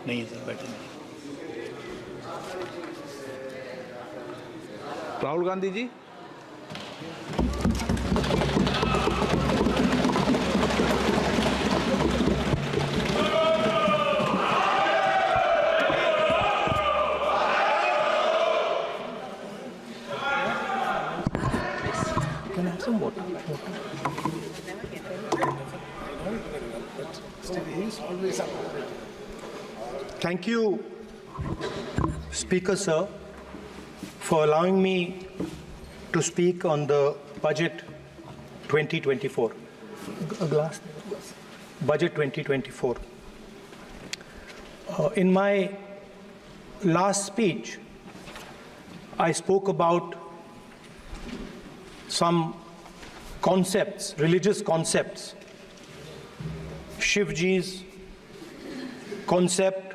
नहीं है सर, बैठे नहीं। राहुल गांधी जी। Can I have some water? Thank you, Speaker Sir, for allowing me to speak on the Budget 2024. A glass. Budget 2024. In my last speech, I spoke about some concepts, religious concepts. Shivji's concept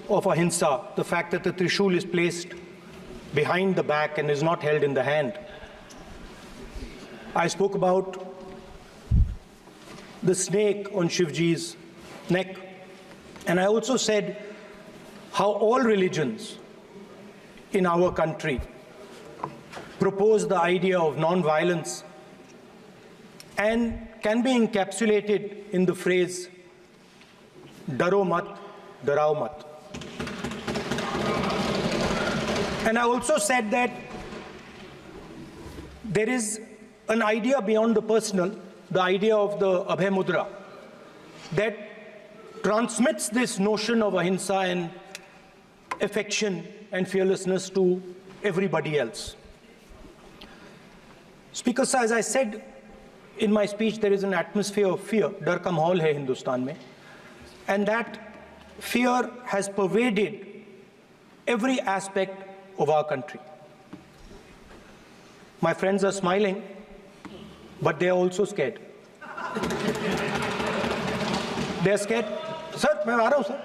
of ahimsa, the fact that the Trishul is placed behind the back and is not held in the hand. I spoke about the snake on Shivji's neck. And I also said how all religions in our country propose the idea of non-violence and can be encapsulated in the phrase, Daro mat, darao mat. And I also said that there is an idea beyond the personal, the idea of the Abhay Mudra, that transmits this notion of ahimsa and affection and fearlessness to everybody else. Speaker sir, as I said in my speech, there is an atmosphere of fear, dar ka mahol hai Hindustan mein, and that fear has pervaded every aspect of our country. My friends are smiling, but they are also scared. They are scared. Sir, मैं आ रहा हूँ sir.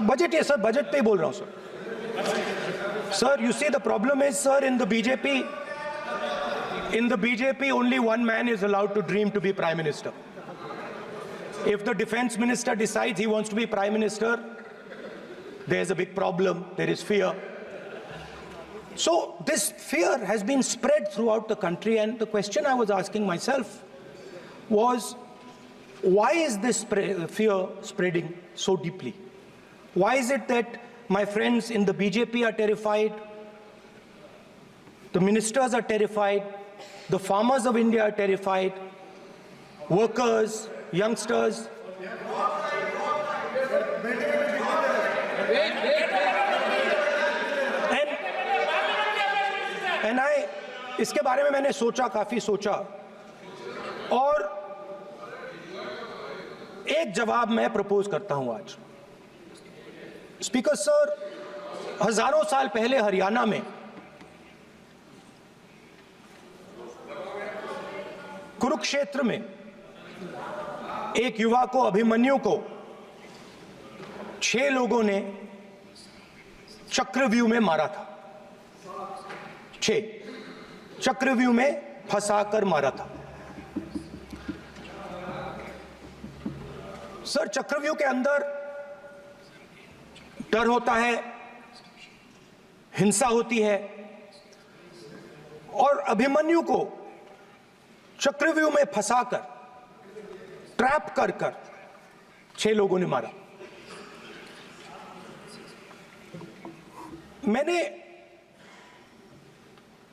Budget है sir, budget पे ही बोल रहा हूँ sir. Sir, you see the problem is sir, in the BJP only one man is allowed to dream to be Prime Minister. If the Defense Minister decides he wants to be Prime Minister, there's a big problem, there is fear. So this fear has been spread throughout the country, and the question I was asking myself was, why is this fear spreading so deeply? Why is it that my friends in the BJP are terrified, the ministers are terrified, the farmers of India are terrified, workers, youngsters? And इसके बारे में मैंने सोचा, काफी सोचा, और एक जवाब मैं प्रपोज करता हूं आज। स्पीकर सर, हजारों साल पहले हरियाणा में कुरुक्षेत्र में एक युवा को, अभिमन्यु को 6 लोगों ने चक्रव्यूह में मारा था। 6 चक्रव्यूह में फंसाकर मारा था। सर, चक्रव्यूह के अंदर डर होता है, हिंसा होती है, और अभिमन्यु को चक्रव्यूह में फंसाकर, ट्रैप कर 6 लोगों ने मारा। मैंने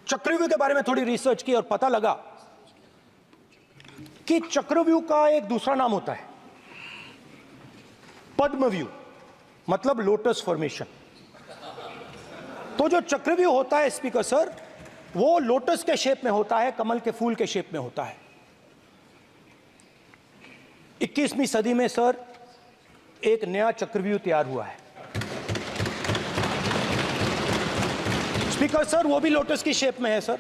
चक्रव्यूह के बारे में थोड़ी रिसर्च की और पता लगा कि चक्रव्यूह का एक दूसरा नाम होता है पद्मव्यूह, मतलब लोटस फॉर्मेशन। तो जो चक्रव्यूह होता है स्पीकर सर, वो लोटस के शेप में होता है, कमल के फूल के शेप में होता है। 21वीं सदी में सर एक नया चक्रव्यूह तैयार हुआ है स्पीकर सर, वो भी लोटस की शेप में है सर,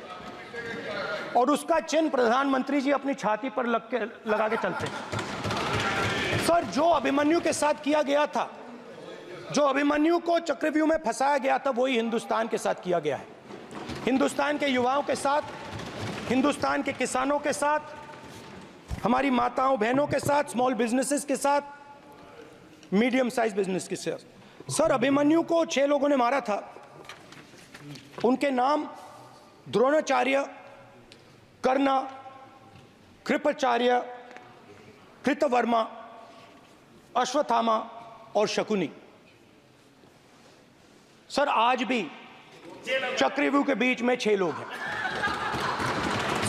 और उसका चिन्ह प्रधानमंत्री जी अपनी छाती पर लगा के चलते हैं। सर, जो अभिमन्यु के साथ किया गया था, जो अभिमन्यु को चक्रव्यूह में फंसाया गया था, वही हिंदुस्तान के साथ किया गया है। हिंदुस्तान के युवाओं के साथ, हिंदुस्तान के किसानों के साथ, हमारी माताओं बहनों के साथ, स्मॉल बिजनेसेस के साथ, मीडियम साइज बिजनेस के साथ। सर, अभिमन्यु को 6 लोगों ने मारा था। उनके नाम द्रोणाचार्य, कर्ण, कृपाचार्य, कृतवर्मा, अश्वत्थामा और शकुनी। सर, आज भी चक्रव्यूह के बीच में 6 लोग हैं।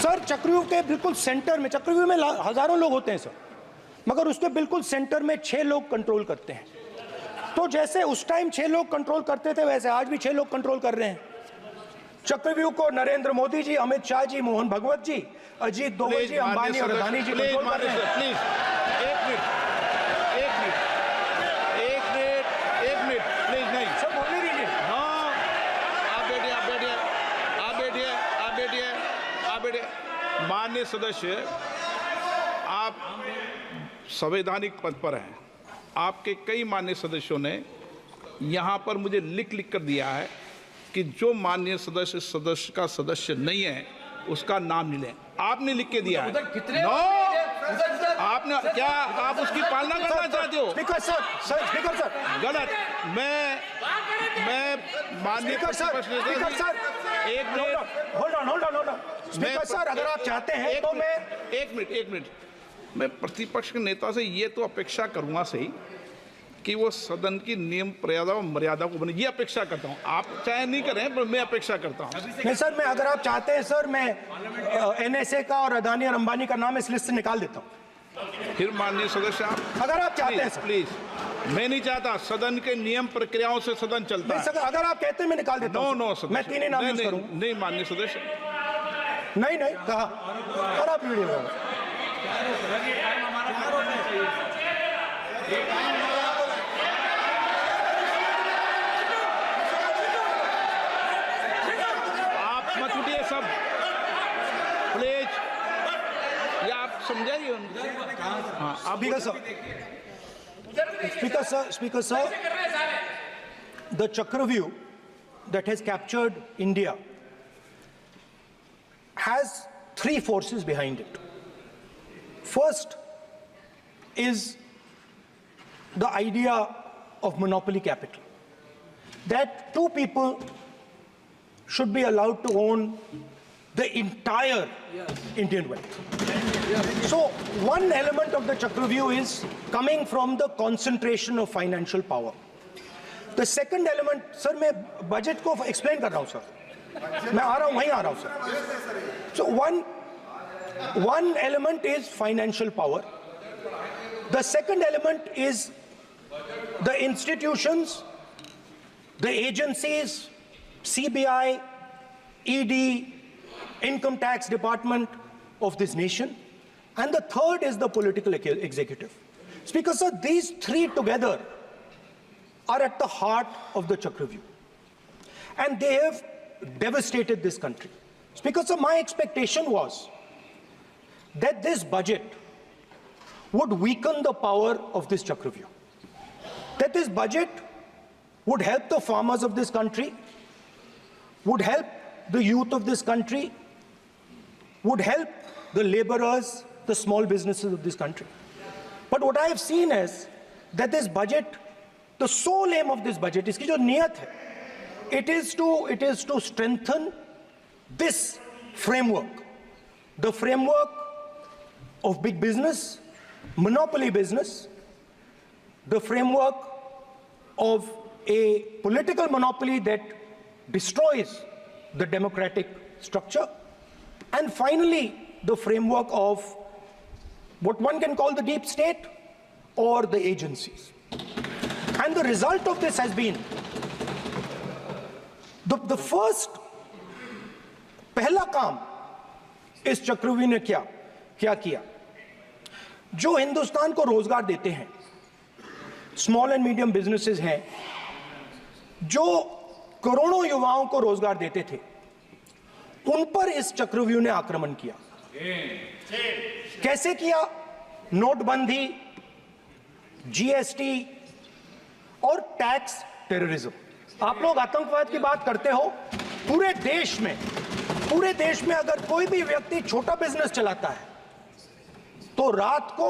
सर, चक्रव्यूह के बिल्कुल सेंटर में, चक्रव्यूह में हजारों लोग होते हैं सर, मगर उसके बिल्कुल सेंटर में 6 लोग कंट्रोल करते हैं। तो जैसे उस टाइम 6 लोग कंट्रोल करते थे, वैसे आज भी 6 लोग कंट्रोल कर रहे हैं चक्रव्यूह को। नरेंद्र मोदी जी, अमित शाह जी, मोहन भगवत जी, अजीत दोवल जी, अंबानी और अदानी जी कंट्रोल कर रहे हैं। प्लीज एक मिनट प्लीज। नहीं सर, बोलने दीजिए। हाँ, आप बैठिए। माननीय सदस्य, आप संवैधानिक पद पर हैं। आपके कई माननीय सदस्यों ने यहाँ पर मुझे लिख कर दिया है कि जो माननीय सदस्य का सदस्य नहीं है उसका नाम नहीं लें। आपने लिख के दिया है। नो, आपने क्या, आप उसकी पालना करना चाहते हो? स्पीकर सर, गलत। मैं माननीय स्पीकर सर, एक minute, hold on. Speaker sir, अगर आप चाहते हैं तो मैं एक मिनट मैं प्रतिपक्ष के नेता से ये तो अपेक्षा करूंगा सही कि वो सदन की नियम मर्यादा को बने, ये अपेक्षा करता हूं। आप चाहे नहीं करें, पर मैं अपेक्षा करता हूं। नहीं सर, मैं, अगर आप चाहते हैं सर, मैं NSA का और अदानी और अंबानी का नाम इस लिस्ट से निकाल देता हूं। फिर माननीय सदस्य, आप अगर आप चाहते हैं सर। प्लीज, मैं नहीं चाहता। सदन के नियम प्रक्रियाओं से सदन चलता है। सर, अगर आप कहते हैं मैं निकाल देता हूं। नो सदस्य, मैं 3 ही नाम यूज करूंगा। नहीं माननीय सदस्य, नहीं कहा। और आप वीडियो सब प्लीज, या आप समझाइए उनको। हाँ, आप Speaker sir, the Chakravyuh that has captured India has 3 forces behind it. First is the idea of monopoly capital, that 2 people should be allowed to own the entire Indian wealth. So one element of the Chakravyuh is coming from the concentration of financial power. The second element, sir, मैं budget को explain कर रहा हूँ sir. मैं आ रहा हूँ, वहीं आ रहा हूँ sir. So one element is financial power. The second element is the institutions, the agencies, CBI, ED, Income Tax Department of this nation, and the third is the political executive. Speaker sir, these 3 together are at the heart of the Chakravyuh, and they have devastated this country. Speaker sir, my expectation was that this budget would weaken the power of this Chakravyuh, that this budget would help the farmers of this country, would help the youth of this country, would help the laborers, the small businesses of this country. But what I have seen is that this budget, the sole aim of this budget, iski jo niyat hai, it is to strengthen this framework, the framework of big business, monopoly business, the framework of a political monopoly that destroys the democratic structure, and finally the framework of what one can call the deep state or the agencies. And the result of this has been the first पहला काम इस चक्रव्यूह ने क्या किया, जो हिंदुस्तान को रोजगार देते हैं, स्मॉल एंड मीडियम बिजनेसेस हैं, जो करोड़ों युवाओं को रोजगार देते थे, उन पर इस चक्रव्यूह ने आक्रमण किया। कैसे किया? नोटबंदी, GST और टैक्स टेररिज्म। आप लोग आतंकवाद की बात करते हो, पूरे देश में अगर कोई भी व्यक्ति छोटा बिजनेस चलाता है तो रात को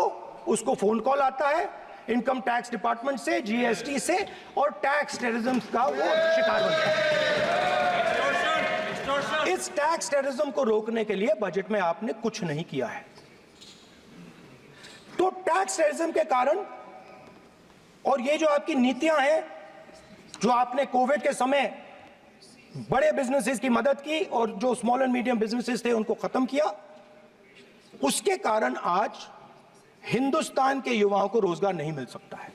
उसको फोन कॉल आता है इनकम टैक्स डिपार्टमेंट से, जीएसटी से और टैक्स टेररिज्म का वो शिकार बन गया। इस टैक्स टेररिज्म को रोकने के लिए बजट में आपने कुछ नहीं किया है। तो टैक्स टेररिज्म के कारण और ये जो आपकी नीतियां हैं, जो आपने कोविड के समय बड़े बिजनेसेस की मदद की और जो स्मॉल एंड मीडियम बिजनेसेस थे उनको खत्म किया, उसके कारण आज हिंदुस्तान के युवाओं को रोजगार नहीं मिल सकता है।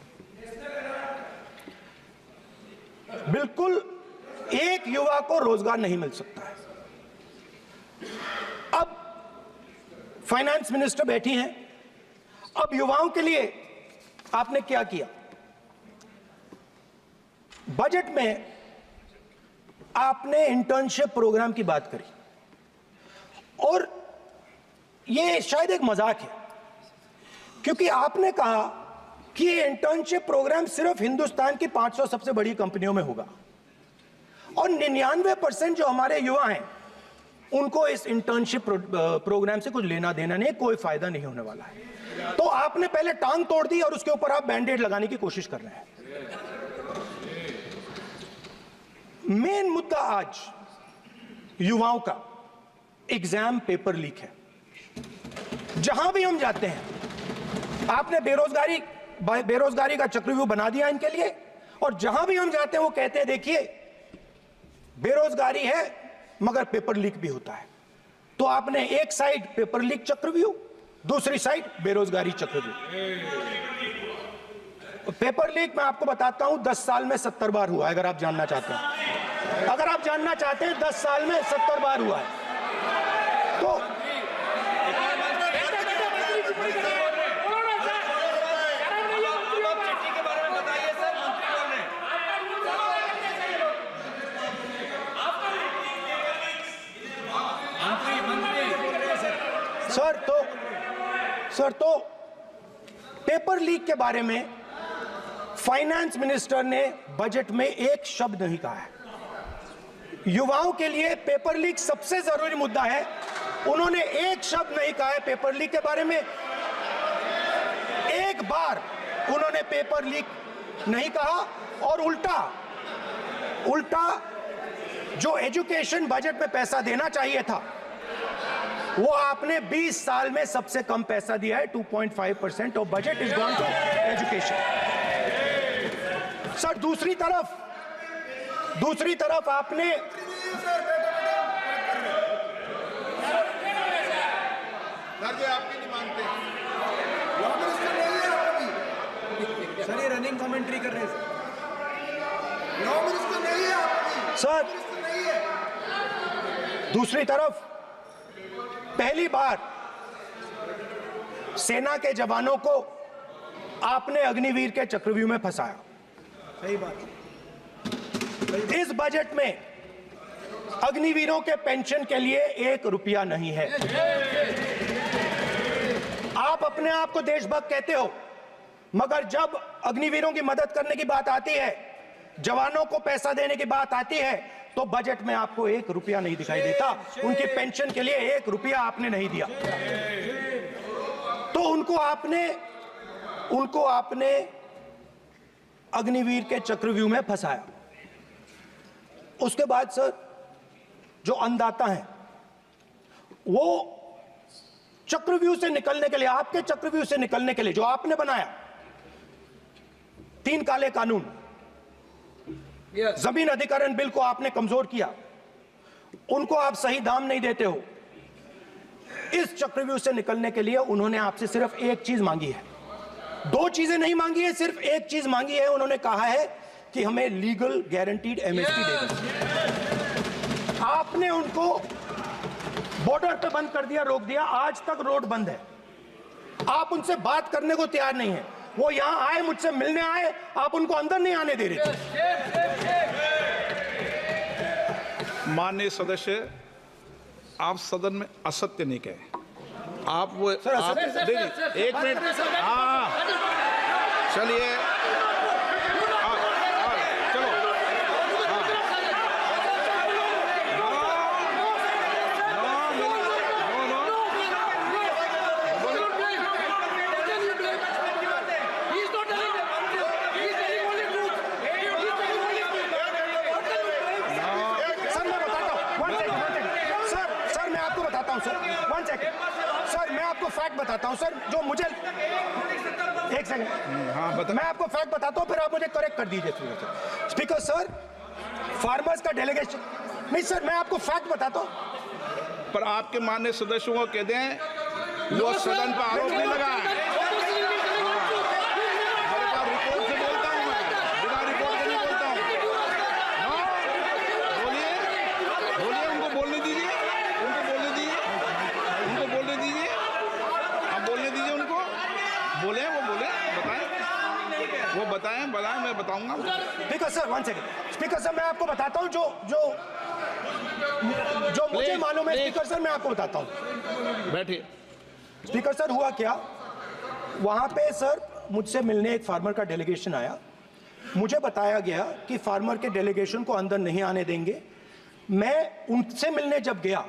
बिल्कुल एक युवा को रोजगार नहीं मिल सकता है। अब फाइनेंस मिनिस्टर बैठी हैं, अब युवाओं के लिए आपने क्या किया? बजट में आपने इंटर्नशिप प्रोग्राम की बात करी और यह शायद एक मजाक है, क्योंकि आपने कहा कि ये इंटर्नशिप प्रोग्राम सिर्फ हिंदुस्तान की 500 सबसे बड़ी कंपनियों में होगा और 99% जो हमारे युवा हैं उनको इस इंटर्नशिप प्रोग्राम से कुछ लेना देना नहीं, कोई फायदा नहीं होने वाला है। तो आपने पहले टांग तोड़ दी और उसके ऊपर आप बैंडेड लगाने की कोशिश कर रहे हैं। मेन मुद्दा आज युवाओं का एग्जाम पेपर लीक है। जहां भी हम जाते हैं, आपने बेरोजगारी का चक्रव्यूह बना दिया इनके लिए, और जहां भी हम जाते हैं वो कहते हैं देखिए बेरोजगारी है मगर पेपर लीक भी होता है। तो आपने एक साइड पेपर लीक चक्रव्यूह, दूसरी साइड बेरोजगारी चक्रव्यूह। पेपर लीक मैं आपको बताता हूं 10 साल में 70 बार हुआ है। अगर आप जानना चाहते हैं, 10 साल में 70 बार हुआ है। तो सर तो पेपर लीक के बारे में फाइनेंस मिनिस्टर ने बजट में एक शब्द नहीं कहा है। युवाओं के लिए पेपर लीक सबसे जरूरी मुद्दा है, उन्होंने एक शब्द नहीं कहा है पेपर लीक के बारे में। एक बार उन्होंने पेपर लीक नहीं कहा और उल्टा जो एजुकेशन बजट में पैसा देना चाहिए था वो आपने 20 साल में सबसे कम पैसा दिया है। 2.5% of budget is gone to education. Sir दूसरी तरफ आपने आपकी नहीं मानते सर, ये रनिंग कमेंट्री कर रहे हैं सर। दूसरी तरफ पहली बार सेना के जवानों को आपने अग्निवीर के चक्रव्यूह में फंसाया। सही बात। इस बजट में अग्निवीरों के पेंशन के लिए 1 रुपया नहीं है। आप अपने आप को देशभक्त कहते हो, मगर जब अग्निवीरों की मदद करने की बात आती है, जवानों को पैसा देने की बात आती है, तो बजट में आपको 1 रुपया नहीं दिखाई देता। उनकी पेंशन के लिए 1 रुपया आपने नहीं दिया। तो उनको आपने अग्निवीर के चक्रव्यूह में फंसाया। उसके बाद सर जो अन्नदाता हैं वो चक्रव्यूह से निकलने के लिए, आपके चक्रव्यूह से निकलने के लिए जो आपने बनाया 3 काले कानून, जमीन अधिग्रहण बिल को आपने कमजोर किया, उनको आप सही दाम नहीं देते हो। इस चक्रव्यूह से निकलने के लिए उन्होंने आपसे सिर्फ एक चीज मांगी है, 2 चीजें नहीं मांगी है, सिर्फ एक चीज मांगी है। उन्होंने कहा है कि हमें लीगल गारंटीड एमएसपी दे दो। आपने उनको बॉर्डर पे बंद कर दिया, रोक दिया। आज तक रोड बंद है। आप उनसे बात करने को तैयार नहीं है। वो यहां आए, मुझसे मिलने आए, आप उनको अंदर नहीं आने दे रहे थे। माननीय सदस्य, आप सदन में असत्य नहीं कहे। आप वो सर, आप देखिए, 1 मिनट। हाँ चलिए, चलो। फैक्ट बताता हूं सर, जो मुझे एक सेकंड, हाँ बता। मैं आपको फैक्ट बताता हूं, फिर आप मुझे करेक्ट कर दीजिए। स्पीकर सर, फार्मर्स का डेलीगेशन नहीं सर, मैं आपको फैक्ट बताता हूं। पर आपके माननीय सदस्यों को कह दें वो सदन पर आरोप नहीं लगाए। रिपोर्ट से बोलता हूं मैं, बिना रिपोर्ट के नहीं बोलता हूं। बोलिए बोलिए, उनको बोलने दीजिए, उनको बोलने दीजिए, उनको बोलने दीजिए, आप बोलने दीजिए उनको, बोले वो बोले, बताएं वो बताएं, मैं बताऊंगा। Speaker sir, one second. Speaker sir, मैं आपको बताता हूं जो मुझे मालूम है। स्पीकर सर, मैं आपको बताता हूं। बैठिए। स्पीकर सर, हुआ क्या, वहां पे सर मुझसे मिलने एक फार्मर का डेलीगेशन आया। मुझे बताया गया कि फार्मर के डेलीगेशन को अंदर नहीं आने देंगे। मैं उनसे मिलने जब गया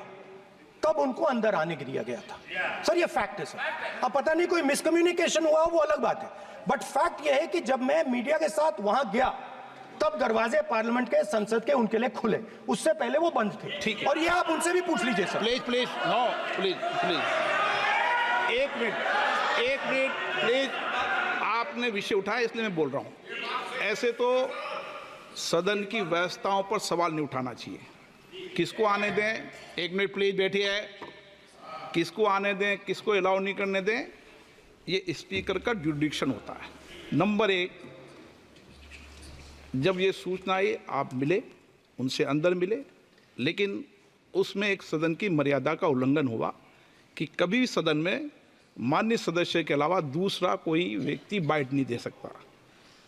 तब उनको अंदर आने के दिया गया था। सर ये फैक्ट है सर। अब पता नहीं कोई मिसकम्युनिकेशन हुआ, वो अलग बात है, बट फैक्ट ये है कि जब मैं मीडिया के साथ वहां गया तब दरवाजे पार्लियामेंट के, संसद के उनके लिए खुले, उससे पहले वो बंद थे। ठीक है। और ये आप उनसे भी पूछ लीजिए sir. Please please, no please please, एक मिनट प्लीज। आपने विषय उठाया इसलिए मैं बोल रहा हूं। ऐसे तो सदन की व्यवस्थाओं पर सवाल नहीं उठाना चाहिए। किसको आने दें, एक मिनट प्लीज बैठिए, किसको आने दें, किसको अलाउ नहीं करने दें, ये स्पीकर का जुरिडिक्शन होता है। नंबर एक, जब ये सूचना आई आप मिले, उनसे अंदर मिले, लेकिन उसमें एक सदन की मर्यादा का उल्लंघन हुआ कि कभी भी सदन में माननीय सदस्य के अलावा दूसरा कोई व्यक्ति बाइट नहीं दे सकता।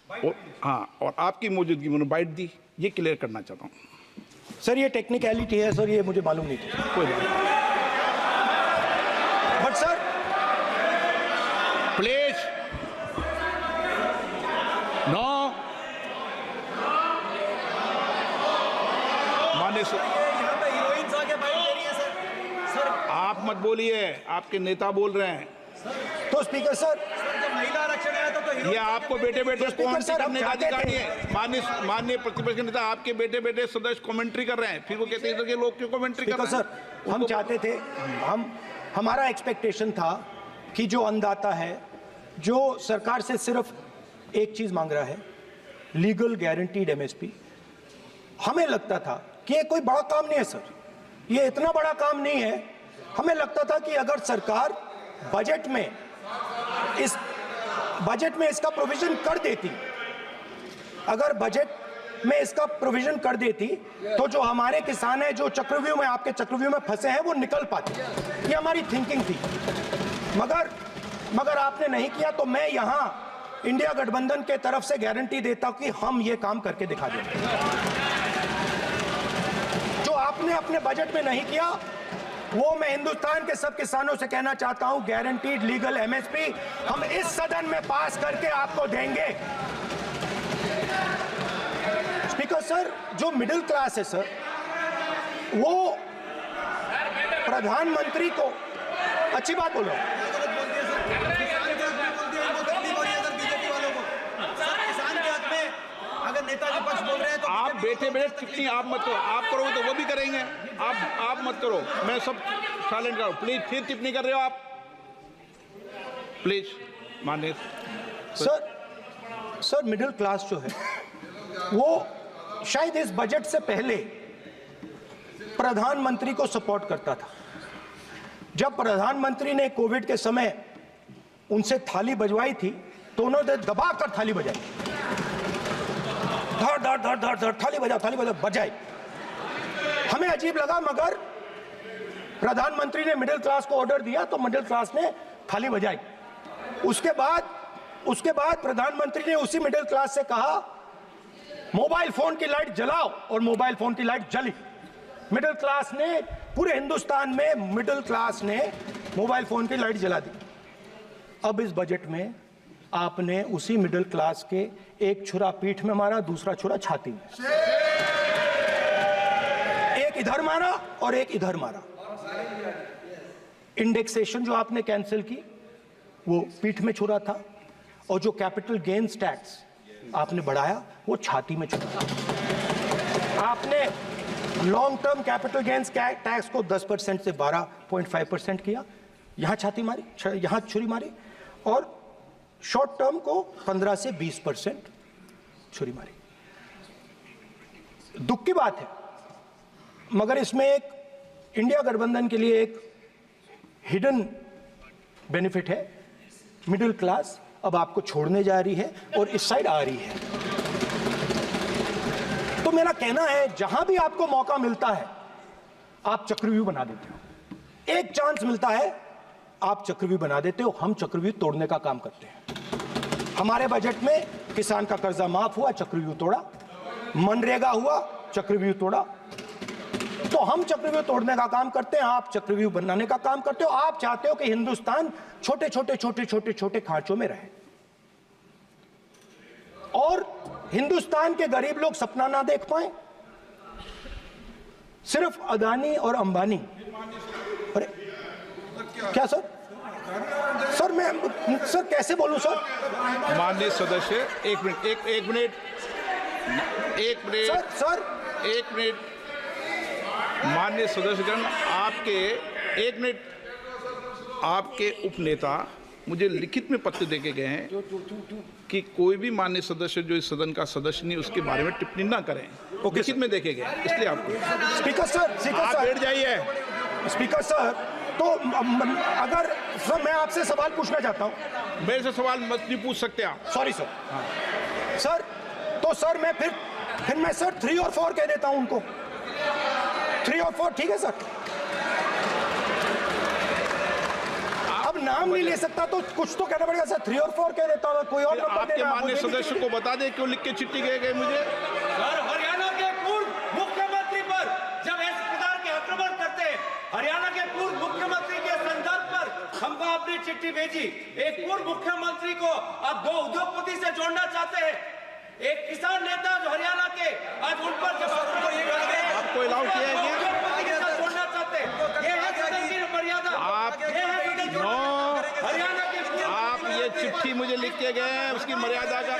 और हाँ, और आपकी मौजूदगी में बाइट दी, ये क्लियर करना चाहता हूँ। सर ये टेक्निकलिटी है सर, ये मुझे मालूम नहीं थी। कोई बात नहीं। बट सर प्लीज नो, माननीय यहाँ पे हीरोइंस आके बाइट दे रही है सर। आप मत बोलिए, आपके नेता बोल रहे हैं। तो स्पीकर सर, जब महिला आरक्षण आया था तो ये आपको बेटे बेटे कमेंट्री सर, हम करने का चाहते अधिकार थे। नहीं है। माननीय प्रतिपक्ष के नेता आपके बेटे बेटे सदस्य कमेंट्री कर रहे हैं, फिर वो कहते हैं कि लोग क्यों कमेंट्री कर रहे हैं। सर हम चाहते थे, हमारा एक्सपेक्टेशन था कि जो अन्नदाता है, जो सरकार से सिर्फ एक चीज मांग रहा है, लीगल गारंटीड एमएसपी। हमें लगता था कि ये कोई बड़ा काम नहीं है सर, ये इतना बड़ा काम नहीं है। हमें लगता था कि अगर सरकार बजट में इसका प्रोविजन कर देती, अगर बजट में इसका प्रोविजन कर देती, तो जो हमारे किसान हैं जो चक्रव्यूह में, आपके चक्रव्यूह में फंसे हैं, वो निकल पाते। ये हमारी थिंकिंग थी, मगर आपने नहीं किया। तो मैं यहां इंडिया गठबंधन के तरफ से गारंटी देता हूं कि हम ये काम करके दिखा देंगे। जो आपने अपने बजट में नहीं किया, वो मैं हिंदुस्तान के सब किसानों से कहना चाहता हूं, गारंटीड लीगल एमएसपी हम इस सदन में पास करके आपको देंगे। स्पीकर सर, जो मिडिल क्लास है सर, वो प्रधानमंत्री को अच्छी बात बोलो। अगर नेताजी पक्ष बोल रहे हैं तो आप बैठे बैठे टिप्पणी आप मत करो, आप करोगे तो वो भी करेंगे। आप मत करो, मैं सब साइलेंट करो प्लीज। फिर टिप्पणी कर रहे हो आप, प्लीज माननीय सर मिडिल क्लास जो है वो शायद इस बजट से पहले प्रधानमंत्री को सपोर्ट करता था। जब प्रधानमंत्री ने कोविड के समय उनसे थाली बजवाई थी तो उन्होंने दबाकर थाली बजाई, धड़ धड़ धड़ धड़ धड़ थाली बजा बजाई। हमें अजीब लगा, मगर प्रधानमंत्री ने मिडिल क्लास को ऑर्डर दिया तो मिडिल क्लास ने थाली बजाई। उसके बाद प्रधानमंत्री ने उसी मिडिल क्लास से कहा मोबाइल फोन की लाइट जलाओ, और मोबाइल फोन की लाइट जली। मिडिल क्लास ने, पूरे हिंदुस्तान में मिडिल क्लास ने मोबाइल फोन की लाइट जला दी। अब इस बजट में आपने उसी मिडिल क्लास के एक छुरा पीठ में मारा, दूसरा छुरा छाती में, एक इधर मारा और एक इधर मारा। इंडेक्सेशन जो आपने कैंसिल की वो पीठ में छुरा था, और जो कैपिटल गेन्स टैक्स आपने बढ़ाया वो छाती में छुरा। आपने long term capital gains tax को 10% से 12.5% किया, यहां छाती मारी, यहां छुरी मारी, और शॉर्ट टर्म को 15 से 20% छुरी मारी। दुख की बात है, मगर इसमें एक इंडिया गठबंधन के लिए एक हिडन बेनिफिट है। मिडिल क्लास अब आपको छोड़ने जा रही है और इस साइड आ रही है। तो मेरा कहना है, जहां भी आपको मौका मिलता है आप चक्रव्यूह बना देते हो। एक चांस मिलता है आप चक्रव्यूह बना देते हो। हम चक्रव्यूह तोड़ने का काम करते हैं। हमारे बजट में किसान का कर्जा माफ हुआ, चक्रव्यूह तोड़ा। मनरेगा हुआ, चक्रव्यूह तोड़ा। तो हम चक्रव्यूह तोड़ने का काम करते हैं, आप चक्रव्यूह बनाने का काम करते हो। आप चाहते हो कि हिंदुस्तान छोटे छोटे छोटे छोटे छोटे खांचों में रहे और हिंदुस्तान के गरीब लोग सपना ना देख पाए। सिर्फ अदानी और अंबानी। अरे क्या सर? सर मैं सर कैसे बोलूं सर? माननीय सदस्य, एक मिनट सर माननीय सदस्यगण, आपके उपनेता मुझे लिखित में पत्र देके गए हैं कि कोई भी माननीय सदस्य जो इस सदन का सदस्य नहीं उसके बारे में टिप्पणी ना करें। लिखित में देखे गए, इसलिए आपको। स्पीकर सर, आप बैठ जाइए। स्पीकर सर, तो अगर सर मैं आपसे सवाल पूछना चाहता हूं। मेरे से सवाल मत नहीं पूछ सकते आप। Sorry sir. सर तो सर मैं फिर मैं सर 3 और 4 कह देता हूं उनको। 3 और 4 ठीक है सर? अब नाम नहीं ले सकता तो कुछ तो कहना पड़ेगा सर। 3 और 4 कह देता हूं, कोई और नंबर आपके देना। माननीय सदस्य को बता दें क्यों लिख के चिट्ठी गए मुझे। सर, हरियाणा के पूर्व मुख्यमंत्री पर जब इस प्रकार के आक्रमण करते हैं, हरियाणा के पूर्व मुख्यमंत्री के संदर्भ पर हमको आपने चिट्ठी भेजी। एक पूर्व मुख्यमंत्री को आप 2 उद्योगपति से जोड़ना चाहते हैं, एक किसान नेता जो हरियाणा के, आज उन पर जब आपको अलाउ किया है क्या? उद्योगपति के साथ जोड़ना चाहते हैं। ये है सदन की मर्यादा। हरियाणा के आप ये चिट्ठी मुझे लिख के गए हैं, उसकी मर्यादा का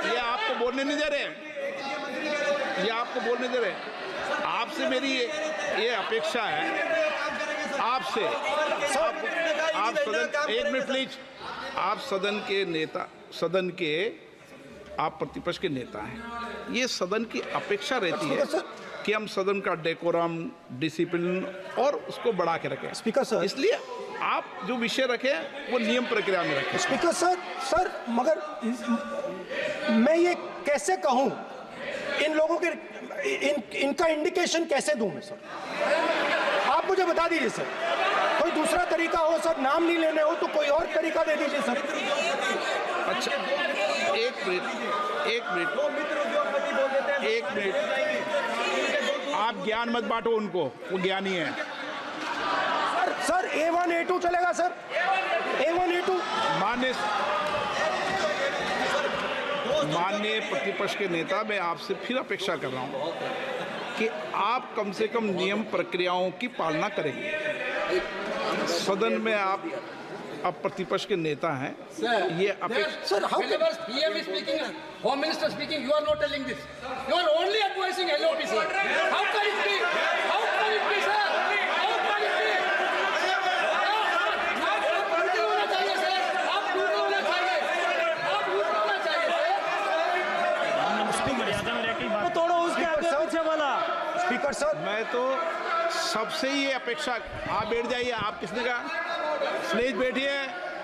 ये आपको बोलने नहीं दे रहे, ये आपको बोलने दे रहे। आपसे मेरी ये अपेक्षा है आपसे। आप सदन, एक मिनट प्लीज। आप सदन के नेता, सदन के आप प्रतिपक्ष के नेता हैं। ये सदन की अपेक्षा रहती है कि हम सदन का डेकोरम, डिसिप्लिन और उसको बढ़ा के रखें। स्पीकर सर, इसलिए आप जो विषय रखें वो नियम प्रक्रिया में रखें। स्पीकर सर मगर मैं ये कैसे कहूं, इन लोगों के इनका इंडिकेशन कैसे दूं मैं सर? आप मुझे बता दीजिए सर। कोई दूसरा तरीका हो सर, नाम नहीं लेने हो तो कोई और तरीका दे दीजिए सर। अच्छा, एक मिनट आप ज्ञान मत बांटो उनको, वो ज्ञानी है। सर A1 A2 चलेगा सर? A1 A2 माननीय प्रतिपक्ष के नेता, मैं आपसे फिर अपेक्षा कर रहा हूं कि आप कम से कम नियम प्रक्रियाओं की पालना करेंगे। सदन में आप प्रतिपक्ष के नेता हैं, ये अपेक्षा। Sir how Whenever PM is speaking, Home Minister speaking, you are not telling this. You are only advising LOP, sir. How can it be? How can it be, sir? How can it be? आप पूरे होना चाहिए, sir. आप पूरे होना चाहिए. आप पूरे होना चाहिए, sir. तोड़ो उसके आगे पीछे वाला। स्पीकर सर, मैं तो सबसे ये अपेक्षा। आप बैठ जाइए। आप किसने कहा? प्लीज बैठिए।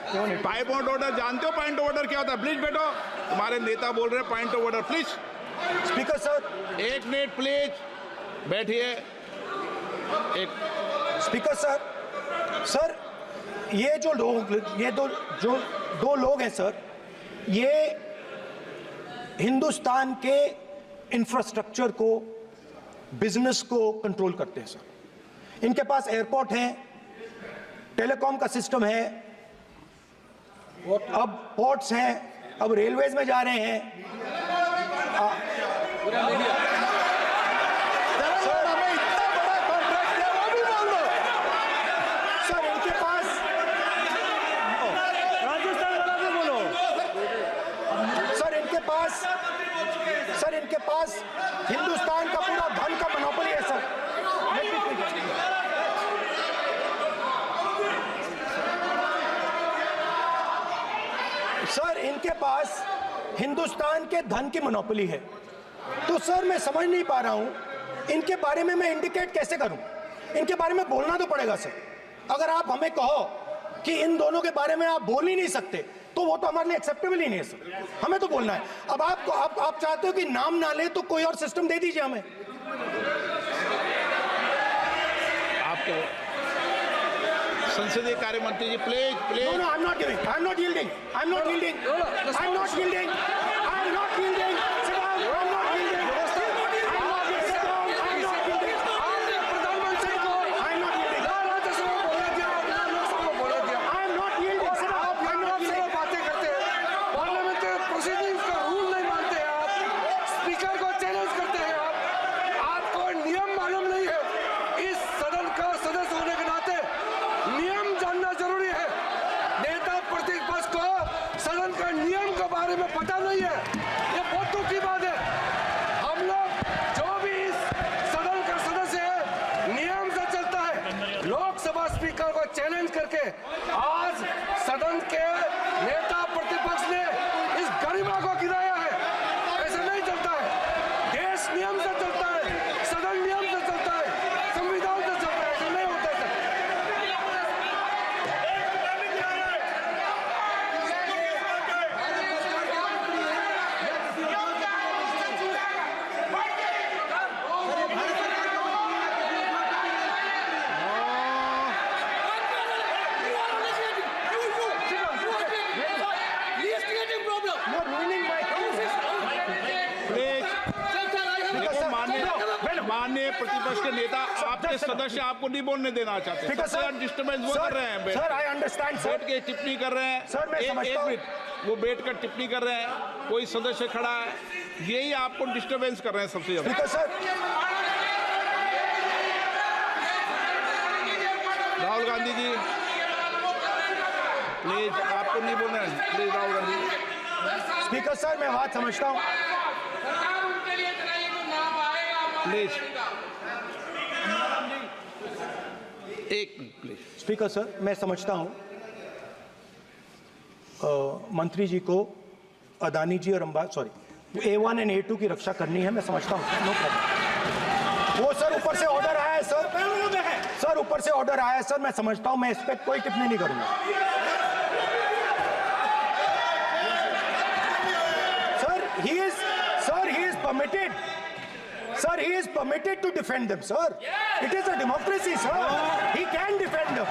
पॉइंट ऑफ ऑर्डर जानते हो? पॉइंट ऑफ ऑर्डर क्या होता है? प्लीज बैठो। तुम्हारे नेता बोल रहे हैं point of order, please. Speaker sir, एक मिनट प्लीज बैठिए। एक स्पीकर सर ये जो लोग, ये दो लोग हैं सर, ये हिंदुस्तान के इंफ्रास्ट्रक्चर को, बिजनेस को कंट्रोल करते हैं सर। इनके पास एयरपोर्ट है, टेलीकॉम का सिस्टम है, अब पोर्ट्स हैं, अब रेलवेज में जा रहे हैं। सर इनके पास, राजस्थान वाला भी बोलो। सर इनके पास हिंदुस्तान का पूरा धन का मोनोपोली है सर। सर इनके पास हिंदुस्तान के धन की मोनोपोली है, तो सर मैं समझ नहीं पा रहा हूं इनके बारे में मैं इंडिकेट कैसे करूं। इनके बारे में बोलना तो पड़ेगा सर। अगर आप हमें कहो कि इन दोनों के बारे में आप बोल ही नहीं सकते तो वो तो हमारे लिए एक्सेप्टेबल ही नहीं है सर। हमें तो बोलना है। अब आप चाहते हो कि नाम ना ले तो कोई और सिस्टम दे दीजिए हमें। आपके संसदीय कार्य मंत्री जी please No, no, I'm not giving. I'm not yielding. I'm not yielding. I'm not yielding. I'm not yielding. Sit down. I'm not yielding. I'm not yielding. Sit down. I'm not yielding. प्रधानमंत्री को I'm not yielding. Rajya Sabha में बोला दिया, लोकसभा में बोला दिया। I'm not yielding. Sit down. आप I'm not से yielding. बातें करते हैं, पार्लियामेंट्री प्रोसीडिंग्स का रूल नहीं मानते हैं आप, स्पीकर को चैलेंज करते हैं आप, आपको नियम मालूम नहीं है। इस सदन का सदस्य होने के नाते नियम जानना जरूरी है। नेता प्रतिपक्ष को सदन का नियम के बारे में पता नहीं है, ये बहुत दुख की बात है। हम लोग जो भी इस सदन का सदस्य है नियम से चलता है। लोकसभा स्पीकर को चैलेंज करके आज सदन के नेता प्रतिपक्ष ने इस गरिमा को गिराया है। ऐसा नहीं चलता है। देश नियम से चलता है, सदन नियम से चलता है, संविधान से चलता है। ऐसा नहीं होता है। You're ruining my case. Please देखो माननीय प्रतिपक्ष के नेता आपके सदस्य आपको नहीं बोलने देना चाहते। Speaker, सबसे sir. डिस्टर्बेंस वो कर रहे हैं बैठ Sir, I understand, sir. बैठ के टिप्पणी कर रहे हैं। Sir, मैं एक समझता हूं। मिनट वो बैठ कर टिप्पणी कर रहे हैं, कोई सदस्य खड़ा है, यही आपको डिस्टर्बेंस कर रहे हैं सबसे ज्यादा। Speaker, sir. Rahul Gandhi ji please, आपको नहीं बोलना है, please Rahul Gandhi speaker sir मैं बात समझता हूँ। प्लीज एक मिनट प्लीज। स्पीकर सर मैं समझता हूँ मंत्री जी को अदानी जी और A1 and A2 की रक्षा करनी है, मैं समझता हूँ। No problem. वो सर ऊपर से ऑर्डर आया है सर ऊपर से ऑर्डर आया है सर, मैं समझता हूँ, मैं इस पर कोई टिप्पणी नहीं करूंगा। he is permitted to defend them, sir. It is a democracy, sir. He can defend them.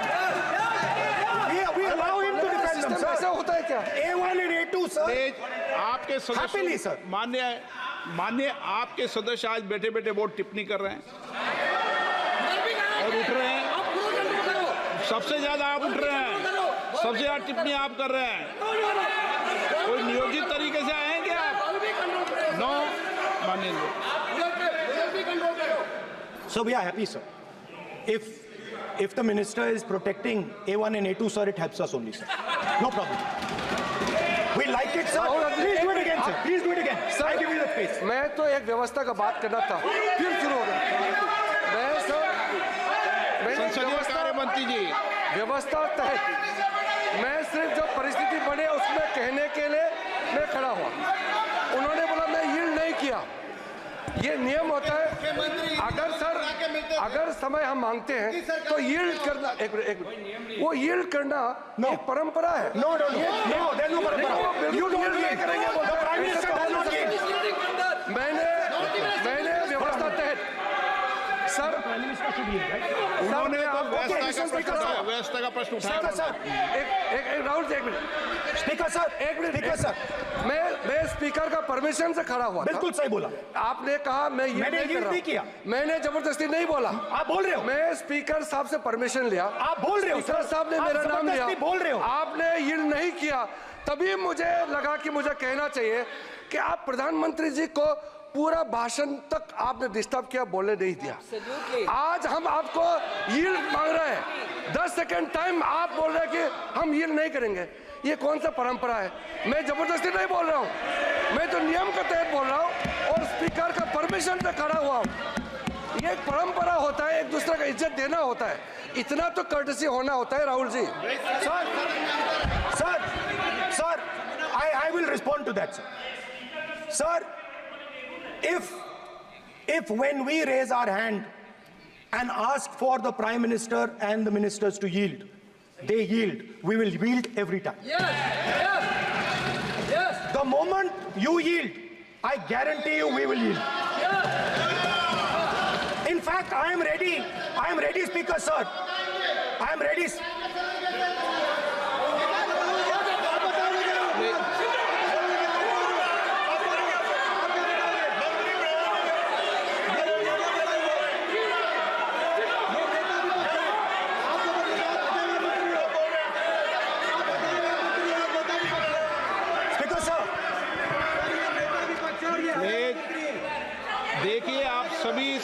We allow him to defend them, sir. ऐसा होता है क्या? A1 and A2, sir. आपके Happily, सदस्य sir. माननीय आपके सदस्य आज बैठे बैठे बहुत टिप्पणी कर रहे हैं और उठ रहे हैं। सबसे ज्यादा आप उठ रहे हैं, सबसे ज्यादा टिप्पणी आप कर रहे हैं। कोई नियोजित तरीके से आए हैं क्या आप? नो माननीय। So we are happy, sir. If the minister is protecting A1 and A2, sir, it helps us only, sir. No problem. We like it, sir. Please do it again, sir. Please do it again. I give you the space. मैं तो एक व्यवस्था का बात करना था, फिर शुरू हो गया। संसदीय कार्य मंत्री जी, व्यवस्था तहत मैं सिर्फ जो परिस्थिति बने उसमें कहने के लिए मैं खड़ा हुआ। उन्होंने बोला मैं यील्ड नहीं किया, ये नियम होता है। अगर समय हम मांगते हैं तो यील्ड करना, एक मिनट, वो यील्ड करना एक परंपरा है। No, there's no parampara. You don't yield. The Prime Minister does not yield. मैंने व्यवस्था तहत सर उन्होंने तो व्यवस्था का प्रश्न उठाया। Speaker, sir. एक राहुल जी, एक मिनट। Speaker, sir. एक मिनट। Speaker, sir. मैं स्पीकर का परमिशन से खड़ा हुआ था। बिल्कुल सही बोला। आपने कहा मैं ये मैंने yield नहीं किया। मैंने जबरदस्ती नहीं बोला। आप बोल रहे हो। मैं स्पीकर साहब से परमिशन लिया। आप बोल रहे हो। स्पीकर साहब ने मेरा नाम लिया। बोल रहे हो। आपने यील्ड नहीं किया, तभी मुझे लगा कि मुझे कहना चाहिए कि आप प्रधानमंत्री जी को पूरा भाषण तक आपने डिस्टर्ब किया, बोलने नहीं दिया। आज हम आपको यील्ड मांग रहे हैं, 10 सेकंड टाइम आप बोल रहे हैं कि हम यील्ड नहीं करेंगे। ये कौन सा परंपरा है? मैं जबरदस्ती नहीं बोल रहा हूँ, मैं तो नियम के तहत बोल रहा हूँ और स्पीकर का परमिशन से खड़ा हुआ हूँ। ये एक परंपरा होता है, एक दूसरे का इज्जत देना होता है, इतना तो कर्टसी होना होता है। Rahul ji, Sir, respond to that, sir. Sir, if when we raise our hand and ask for the Prime Minister and the ministers to yield, they yield, we will yield every time. Yes, yes, yes. The moment you yield, I guarantee you we will yield. In fact, I am ready, Speaker, sir. I am ready. देखिए, आप सभी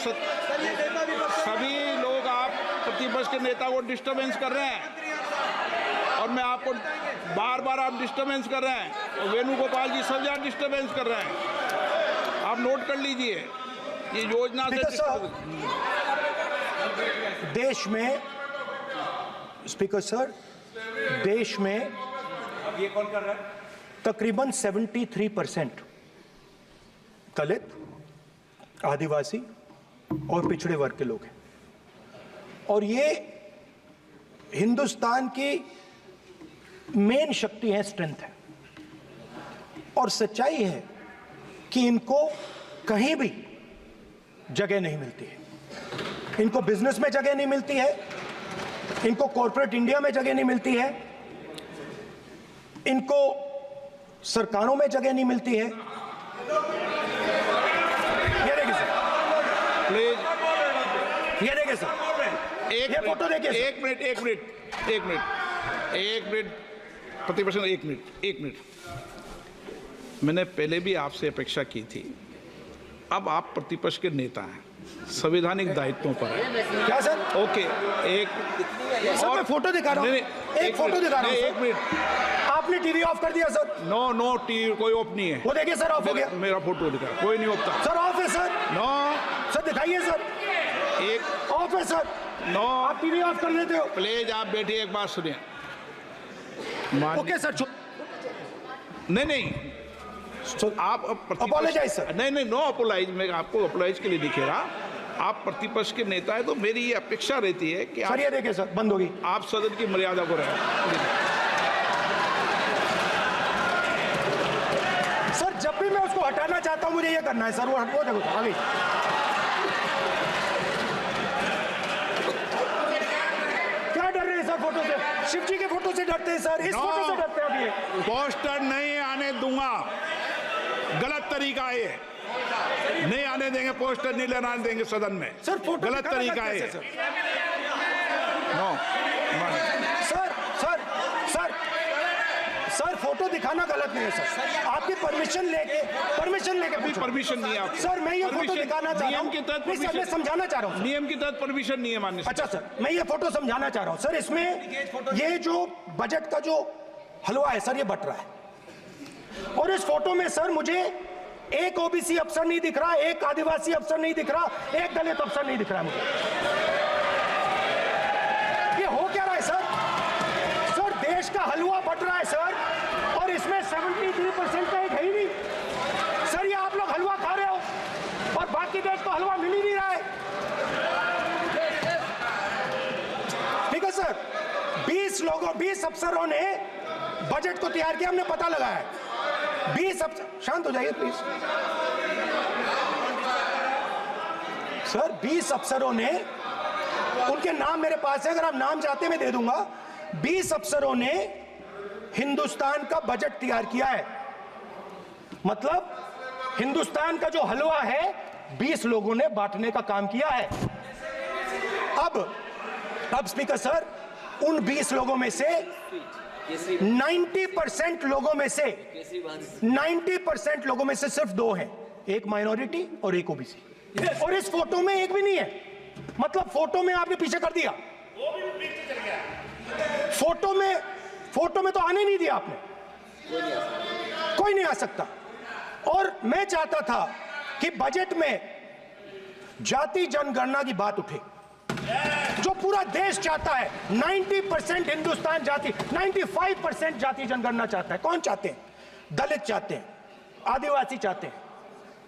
लोग आप प्रतिपक्ष के नेता को disturbance कर रहे हैं और मैं आपको बार-बार आप डिस्टर्बेंस कर रहे हैं और वेणुगोपाल जी सब यहाँ डिस्टर्बेंस कर रहे हैं। आप नोट कर लीजिए, ये योजना से देश में, स्पीकर सर, देश में ये कौन कर रहा है? तकरीबन 73% दलित, आदिवासी और पिछड़े वर्ग के लोग हैं और ये हिंदुस्तान की मेन शक्ति है, स्ट्रेंथ है और सच्चाई है कि इनको कहीं भी जगह नहीं मिलती है। इनको बिजनेस में जगह नहीं मिलती है, इनको कॉर्पोरेट इंडिया में जगह नहीं मिलती है, इनको सरकारों में जगह नहीं मिलती है। ये देखिए सर, ये फोटो देखिए। एक मिनट प्रतिपक्ष, एक मिनट। मैंने पहले भी आपसे अपेक्षा की थी, अब आप प्रतिपक्ष के नेता हैं, संवैधानिक दायित्वों पर है। क्या सर? ओके, और मैं फोटो दिखा रहा हूँ, एक फोटो दिखा रहा हूँ। एक मिनट, आपने टीवी ऑफ कर दिया सर? नो टीवी कोई ऑफ नहीं है। वो देखिए सर, ऑफ हो गया। मेरा फोटो दिखा, कोई नहीं ऑफ था सर। ऑफ है सर? नो सर, दिखाइए सर। एक ऑफ है सर। नो, आप टीवी ऑफ कर लेते हो? प्लीज आप बैठिए, एक बात सुनिए। Okay sir. नहीं, आप अपोलोजाइज सर। नहीं, नो अपोलाइज। मैं आपको अपोलाइज के लिए दिखे रहा। आप प्रतिपक्ष के नेता है तो मेरी ये अपेक्षा रहती है कि सर, ये देखिए सर, बंद होगी। आप सदन की मर्यादा को रखें। सर, जब भी मैं उसको हटाना चाहता हूं मुझे ये करना है सर। वो हटो, देखो आ गई। क्या डर रहे हैं सर फोटो से? शिव जी के फोटो से डरते हैं सर, इस फोटो से डरते हैं अभी। पोस्टर नहीं आने दूंगा, गलत तरीका है, नहीं आने देंगे, पोस्टर नहीं लेना देंगे सदन में। सर, फोटो गलत तरीका है। नो सर, फोटो दिखाना गलत नहीं है सर। आपकी परमिशन लेके परमिशन नहीं है आपको। सर, मैं ये फोटो दिखाना चाह रहा हूं। नियम के तहत मैं समझाना चाह रहा हूं। नियम के तहत परमिशन नहीं है माननीय। अच्छा सर, मैं ये फोटो समझाना चाह रहा हूं सर। इसमें ये जो बजट का जो हलवा है सर, ये बट रहा है और इस फोटो में सर मुझे एक ओबीसी अफसर नहीं दिख रहा, एक आदिवासी अफसर नहीं दिख रहा, एक दलित अफसर नहीं दिख रहा है मुझे। ये हो क्या रहा है सर? सर, देश का हलवा बट रहा है सर और इसमें 73% का एक है ही नहीं सर। ये आप लोग हलवा खा रहे हो और बाकी देश को हलवा मिल ही नहीं रहा है। ठीक है सर, 20 अफसरों ने बजट को तैयार किया, हमने पता लगाया है। 20 अफसर, शांत हो जाइए प्लीज सर। 20 अफसरों ने, उनके नाम मेरे पास है, अगर आप नाम चाहते मैं दे दूंगा। 20 अफसरों ने हिंदुस्तान का बजट तैयार किया है। मतलब हिंदुस्तान का जो हलवा है 20 लोगों ने बांटने का काम किया है। अब स्पीकर सर, उन 20 लोगों में से 90% लोगों में से सिर्फ 2 हैं, एक माइनॉरिटी और एक ओबीसी। और इस फोटो में एक भी नहीं है। मतलब फोटो में आपने पीछे कर दिया, फोटो में तो आने नहीं दिया आपने, कोई नहीं आ सकता। और मैं चाहता था कि बजट में जाति जनगणना की बात उठे, जो पूरा देश चाहता है। 90% हिंदुस्तान जाति, 95% जाति जनगणना चाहता है। कौन चाहते हैं? दलित चाहते हैं, आदिवासी चाहते हैं,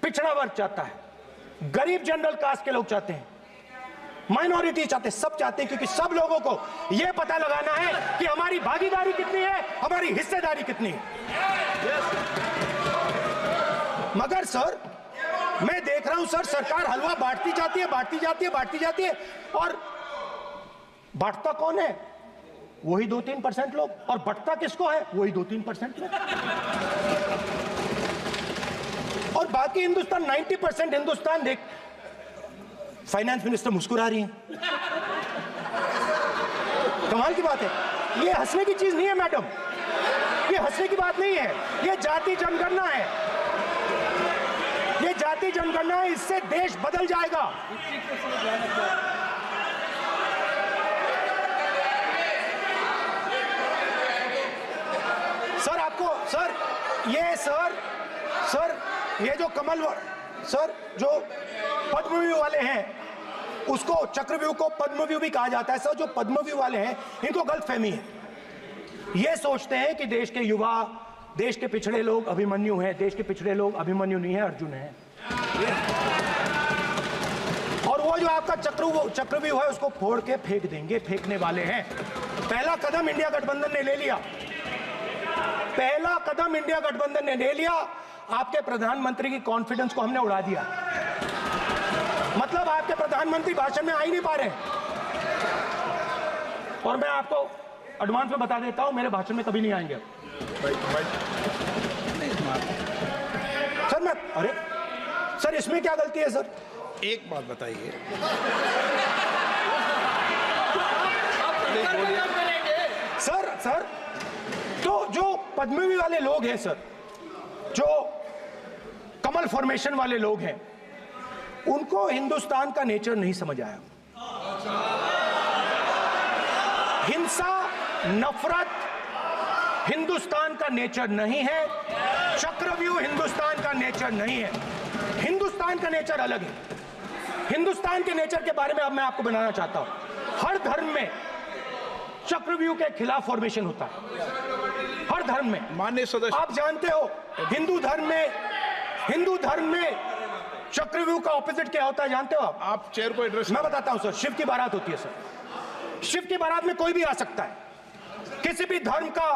पिछड़ा वर्ग चाहता है, गरीब जनरल कास्ट के लोग चाहते हैं, माइनॉरिटी चाहते हैं, सब चाहते हैं, क्योंकि सब लोगों को यह पता लगाना है कि हमारी भागीदारी कितनी है, हमारी हिस्सेदारी कितनी है। मगर सर मैं देख रहा हूं सर, सरकार हलवा बांटती जाती है, और बांटता कौन है? वही 2-3% लोग, और बंटता किसको है? वही 2-3% लोग। और बाकी हिंदुस्तान, 90% हिंदुस्तान देख। फाइनेंस मिनिस्टर मुस्कुरा रही हैं। कमाल की बात है, ये हंसने की चीज नहीं है मैडम, ये हंसने की बात नहीं है, ये जाति जनगणना है, ये जाति जनगणना है, इससे देश बदल जाएगा। सर आपको सर ये जो कमल सर जो पद्मव्यूह वाले हैं, उसको चक्रव्यूह को पद्मव्यूह भी कहा जाता है। सर जो पद्मव्यूह वाले हैं इनको गलतफहमी है, ये सोचते हैं कि देश के युवा, देश के पिछड़े लोग अभिमन्यु हैं। देश के पिछड़े लोग अभिमन्यु नहीं है, अर्जुन है। और वो जो आपका चक्रव्यूह है उसको फोड़ के फेंक देंगे, फेंकने वाले हैं। पहला कदम इंडिया गठबंधन ने ले लिया, आपके प्रधानमंत्री की कॉन्फिडेंस को हमने उड़ा दिया। मतलब आपके प्रधानमंत्री भाषण में आ ही नहीं पा रहे। और मैं आपको एडवांस में बता देता हूं, मेरे भाषण में कभी नहीं आएंगे। सर अरे सर इसमें क्या गलती है सर? एक बात बताइए, सर तो जो पद्मव्यूह वाले लोग हैं सर, जो कमल फॉर्मेशन वाले लोग हैं, उनको हिंदुस्तान का नेचर नहीं समझ आया। हिंसा, नफरत हिंदुस्तान का नेचर नहीं है, चक्रव्यूह हिंदुस्तान का नेचर नहीं है। हिंदुस्तान का नेचर अलग है। हिंदुस्तान के नेचर के बारे में अब मैं आपको बनाना चाहता हूं। हर धर्म में चक्रव्यूह के खिलाफ फॉर्मेशन होता है, हर धर्म में। माननीय सदस्य, आप जानते हो हिंदू धर्म में चक्रव्यूह का ऑपोजिट क्या होता है, जानते हो आप चेयर को एड्रेस। मैं बताता हूं सर, शिव की बारात होती है सर। शिव की बारात में कोई भी आ सकता है, किसी भी धर्म का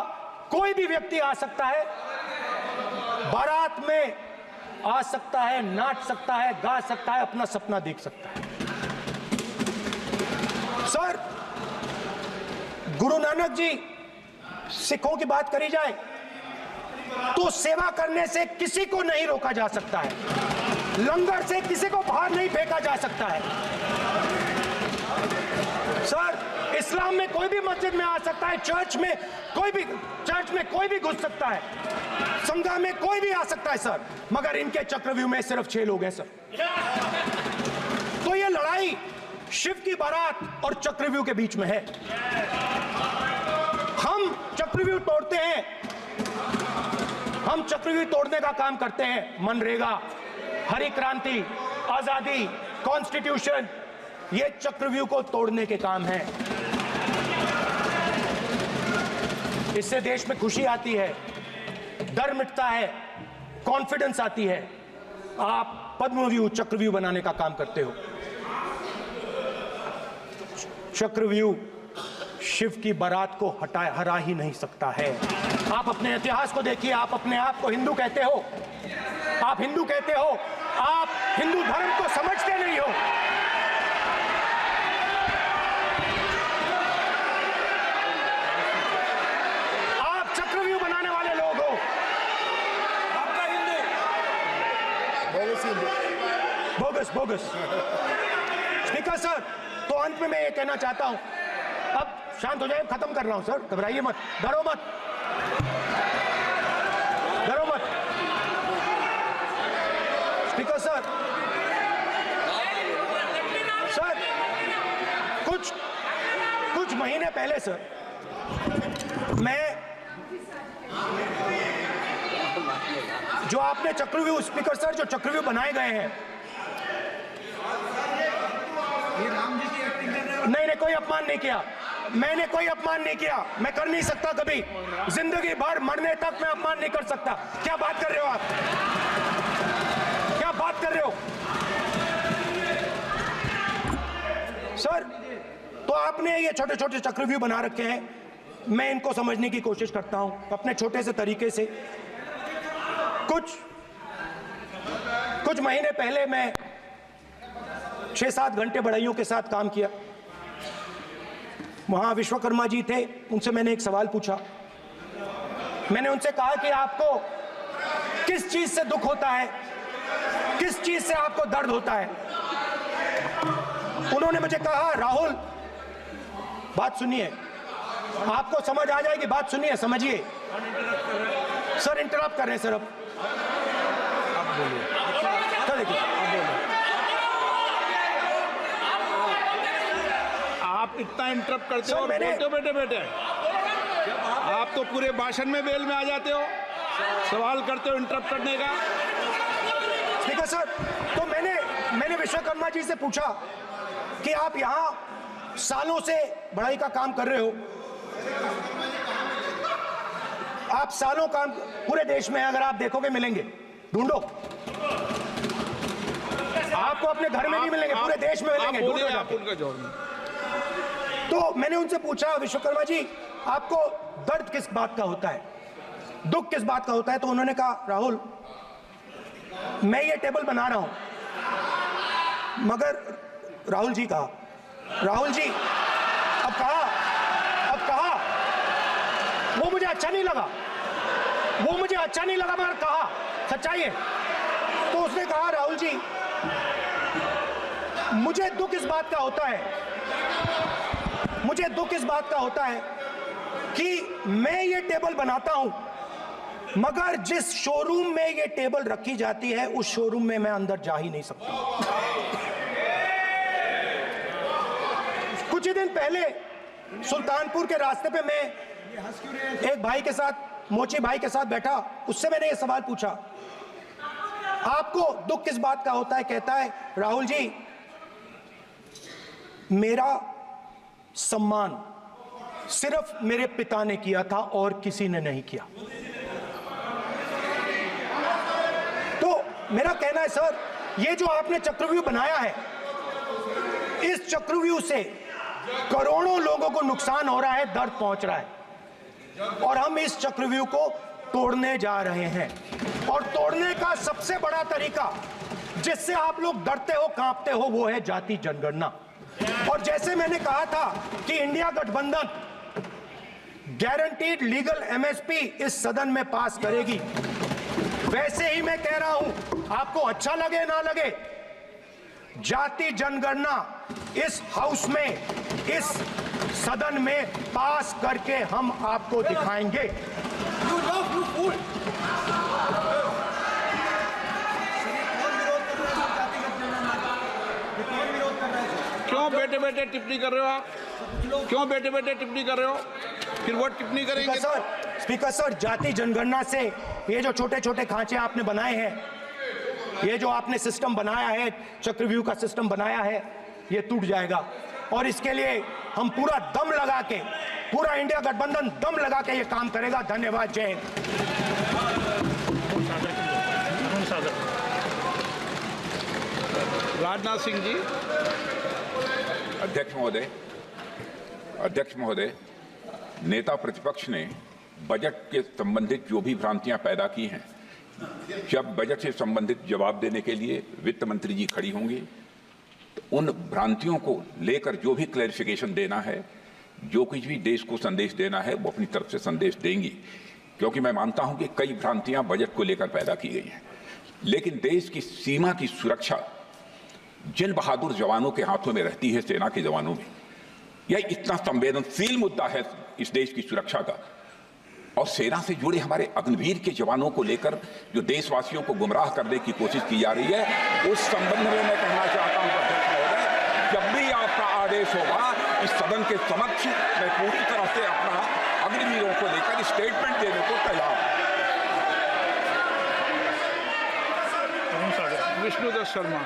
कोई भी व्यक्ति आ सकता है, बारात में आ सकता है, नाच सकता है, गा सकता है, अपना सपना देख सकता है। सर गुरु नानक जी, सिखों की बात करी जाए तो सेवा करने से किसी को नहीं रोका जा सकता है, लंगर से किसी को बाहर नहीं फेंका जा सकता है। सर इस्लाम में कोई भी मस्जिद में आ सकता है, चर्च में कोई भी घुस सकता है, संघा में कोई भी आ सकता है सर, मगर इनके चक्रव्यूह में सिर्फ 6 लोग हैं सर। तो ये लड़ाई शिव की बारात और चक्रव्यूह के बीच में है। हम चक्रव्यूह तोड़ते हैं, हम चक्रव्यूह तोड़ने का काम करते हैं। मनरेगा, हरी क्रांति, आजादी, कॉन्स्टिट्यूशन, ये चक्रव्यूह को तोड़ने के काम हैं। इससे देश में खुशी आती है, डर मिटता है, कॉन्फिडेंस आती है। आप पद्मव्यूह चक्रव्यूह बनाने का काम करते हो। चक्रव्यूह शिव की बारात को हरा ही नहीं सकता है। आप अपने इतिहास को देखिए, आप अपने आप को हिंदू कहते हो, आप हिंदू कहते हो, आप हिंदू धर्म को समझते नहीं हो। आप चक्रव्यूह बनाने वाले लोग हो। आपका हिंदू बोगस। स्पीकर सर, तो अंत में मैं ये कहना चाहता हूं, अब शांत हो जाए, खत्म कर रहा हूं सर, घबराइए मत, डरो मत। स्पीकर सर, कुछ महीने पहले सर, मैं जो आपने चक्रव्यूह, स्पीकर सर, जो चक्रव्यूह बनाए गए हैं, ये राम जी की एक्टिंग कर रहे हो। नहीं कोई अपमान नहीं किया। मैंने कोई अपमान नहीं किया, मैं कर नहीं सकता कभी, जिंदगी भर मरने तक मैं अपमान नहीं कर सकता। क्या बात कर रहे हो आप, क्या बात कर रहे हो सर? तो आपने ये छोटे छोटे चक्रव्यूह बना रखे हैं, मैं इनको समझने की कोशिश करता हूं अपने छोटे से तरीके से। कुछ महीने पहले मैं 6-7 घंटे बढ़इयों के साथ काम किया। वहां विश्वकर्मा जी थे, उनसे मैंने एक सवाल पूछा। मैंने उनसे कहा कि आपको किस चीज से दुख होता है, किस चीज से आपको दर्द होता है? उन्होंने मुझे कहा, राहुल बात सुनिए, आपको समझ आ जाएगी, बात सुनिए, समझिए। सर इंटरप्ट कर रहे हैं सर, अब बोलिए, सर देखिए, आप इतना इंटरप्ट करते हो और मैंने- बोलते हो बेटे बेटे, आप तो पूरे भाषण में बेल में आ जाते हो, सवाल करते हो इंटरप्ट करने का। स्पीकर सर, तो मैंने विश्वकर्मा जी से पूछा कि आप यहां सालों से बढ़ाई का काम कर रहे हो, आप सालों काम पूरे देश में अगर आप देखोगे मिलेंगे, ढूंढो, आपको अपने घर में नहीं मिलेंगे, पूरे देश में मिलेंगे, ढूंढो जाके। उनका जवाब। तो मैंने उनसे पूछा, विश्वकर्मा जी आपको दर्द किस बात का होता है, दुख किस बात का होता है? तो उन्होंने कहा, राहुल मैं ये टेबल बना रहा हूं, मगर राहुल जी कहा, राहुल जी अब कहा वो मुझे अच्छा नहीं लगा, मगर कहा सच्चाई है। तो उसने कहा, राहुल जी मुझे दुख इस बात का होता है कि मैं ये टेबल बनाता हूं, मगर जिस शोरूम में ये टेबल रखी जाती है उस शोरूम में मैं अंदर जा ही नहीं सकता। कुछ ही दिन पहले सुल्तानपुर के रास्ते पे मैं एक भाई के साथ, मोची भाई के साथ बैठा, उससे मैंने ये सवाल पूछा, आपको दुख किस बात का होता है? कहता है, राहुल जी मेरा सम्मान सिर्फ मेरे पिता ने किया था और किसी ने नहीं किया। तो मेरा कहना है सर, ये जो आपने चक्रव्यूह बनाया है, इस चक्रव्यूह से करोड़ों लोगों को नुकसान हो रहा है, दर्द पहुंच रहा है, और हम इस चक्रव्यूह को तोड़ने जा रहे हैं। और तोड़ने का सबसे बड़ा तरीका जिससे आप लोग डरते हो, कांपते हो, वो है जाति जनगणना। और जैसे मैंने कहा था कि इंडिया गठबंधन गारंटीड लीगल एमएसपी इस सदन में पास करेगी, वैसे ही मैं कह रहा हूं, आपको अच्छा लगे ना लगे, जाति जनगणना इस हाउस में, इस सदन में पास करके हम आपको दिखाएंगे। क्यों बेटे बेटे टिप्पणी कर रहे हो आप? क्यों बेटे बेटे टिप्पणी कर रहे हो? फिर वो टिप्पणी करेंगे। स्पीकर सर, जाति जनगणना से ये जो छोटे छोटे खांचे आपने बनाए हैं, ये जो आपने सिस्टम बनाया है, चक्रव्यूह का सिस्टम बनाया है, ये टूट जाएगा। और इसके लिए हम पूरा दम लगा के, पूरा इंडिया गठबंधन दम लगा के ये काम करेगा। धन्यवाद, जय हिंद। राजनाथ सिंह जी। अध्यक्ष महोदय, नेता प्रतिपक्ष ने बजट के संबंधित जो भी भ्रांतियां पैदा की हैं, जब बजट से संबंधित जवाब देने के लिए वित्त मंत्री जी खड़ी होंगी तो उन भ्रांतियों को लेकर जो भी क्लैरिफिकेशन देना है, जो कुछ भी देश को संदेश देना है, वो अपनी तरफ से संदेश देंगी। क्योंकि मैं मानता हूं कि कई भ्रांतियां बजट को लेकर पैदा की गई हैं, लेकिन देश की सीमा की सुरक्षा जिन बहादुर जवानों के हाथों में रहती है, सेना के जवानों में, यह इतना संवेदनशील मुद्दा है इस देश की सुरक्षा का। और सेना से जुड़े हमारे अग्निवीर के जवानों को लेकर जो देशवासियों को गुमराह करने की कोशिश की जा रही है, उस संबंध में मैं कहना चाहता हूं अध्यक्ष महोदय, जब भी आपका आदेश होगा, इस सदन के समक्ष मैं पूरी तरह से अपना अग्निवीरों को लेकर स्टेटमेंट देने को तैयार हूं। विष्णुदत्त शर्मा।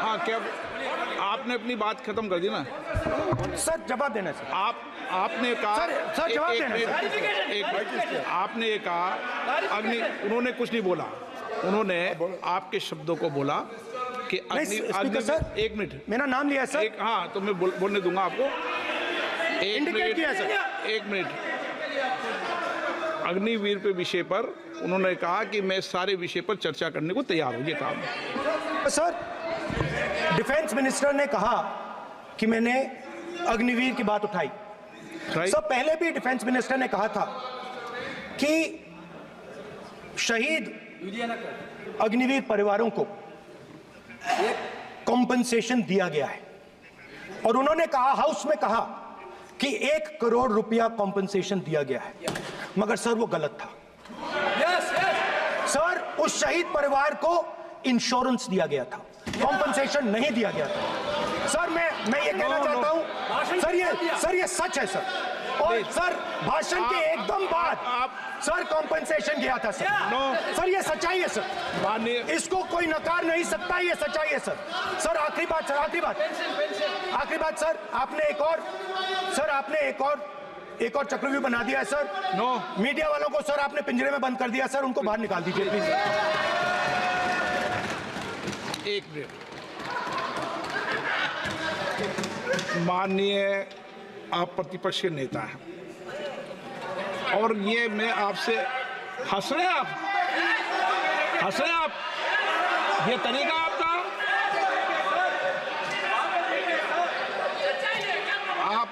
हाँ हाँ, क्या आपने अपनी बात खत्म कर दी ना? सर जवाब देना सर। आपने कहा सर, जवाब देना, आपने ये कहा अग्नि, उन्होंने कुछ नहीं बोला, उन्होंने आपके शब्दों को बोला कि स्पीकर सर, एक मिनट, मेरा नाम लिया है सर। हाँ, तो मैं बोलने दूंगा आपको। इंडिकेट किया सर। एक मिनट। अग्निवीर पे विषय पर उन्होंने कहा कि मैं सारे विषय पर चर्चा करने को तैयार हूं, ये कहा। सर, डिफेंस मिनिस्टर ने कहा कि मैंने अग्निवीर की बात उठाई। सर, पहले भी डिफेंस मिनिस्टर ने कहा था कि शहीद अग्निवीर परिवारों को कॉम्पनसेशन दिया गया है, और उन्होंने कहा, हाउस में कहा कि 1 करोड़ रुपया कॉम्पनसेशन दिया गया है, मगर सर वो गलत था। सर, उस शहीद परिवार को इंश्योरेंस दिया गया था, कॉम्पनसेशन नहीं दिया गया था। सर, मैं ये कहना चाहता हूं, सर ये सच है सर। और सर, भाषण के एकदम बाद सर कॉम्पनसेशन गया था सर। सर, ये सच्चाई है सर, इसको कोई नकार नहीं सकता, ये सच्चाई है सर। सर, आखिरी बात सर, आखिरी बात सर, आपने एक और चक्रव्यूह बना दिया है सर। मीडिया वालों को सर आपने पिंजरे में बंद कर दिया सर, उनको बाहर निकाल दीजिए प्लीज। एक मिनट। माननीय आप प्रतिपक्ष के नेता हैं, और ये मैं आपसे हंस रहे हैं आप, ये तरीका आपका, आप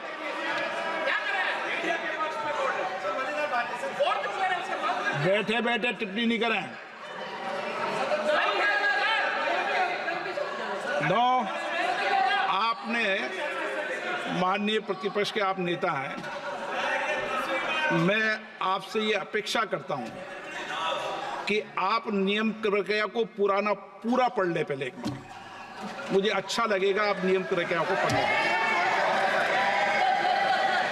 बैठे बैठे टिप्पणी नहीं करें। आपने, माननीय प्रतिपक्ष के आप नेता हैं, मैं आपसे ये अपेक्षा करता हूं कि आप नियम प्रक्रिया को पूरा पढ़ ले पहले एक बार। मुझे अच्छा लगेगा आप नियम प्रक्रिया को पढ़ लें।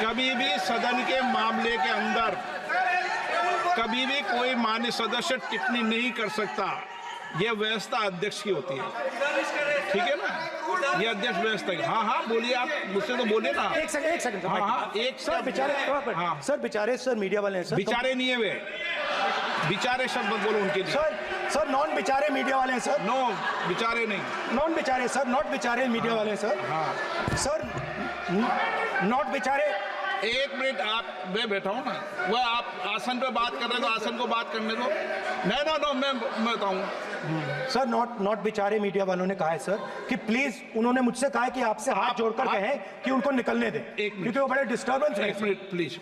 कभी भी सदन के मामले के अंदर कभी भी कोई मान्य सदस्य टिप्पणी नहीं कर सकता, यह व्यवस्था अध्यक्ष की होती है, ठीक है ना? ये अध्यक्ष व्यवस्था है। हाँ, बोलिए, आप मुझसे तो बोले ना। एक सेकंड। हाँ, एक सर बेचारे, हाँ सर बेचारे, सर मीडिया वाले हैं सर। बेचारे नहीं है वे, बेचारे शब्द बोलो उनके लिए। सर नॉन बेचारे मीडिया वाले हैं सर। नो, बेचारे नहीं, नॉन बेचारे सर, नॉट बेचारे मीडिया वाले हैं सर। हाँ सर, नॉट बेचारे। एक मिनट, मैं बैठा हूँ ना, वह आप आसन पे बात कर रहे हो तो आसन को बात करने दो। नो, मैं बताऊँ सर, नॉट बेचारे मीडिया वालों ने कहा है सर कि प्लीज, उन्होंने मुझसे कहा है कि आपसे हाथ जोड़कर कहें कि उनको निकलने दें, क्योंकि वो बड़े डिस्टर्बेंस है। एक मिनट प्लीज,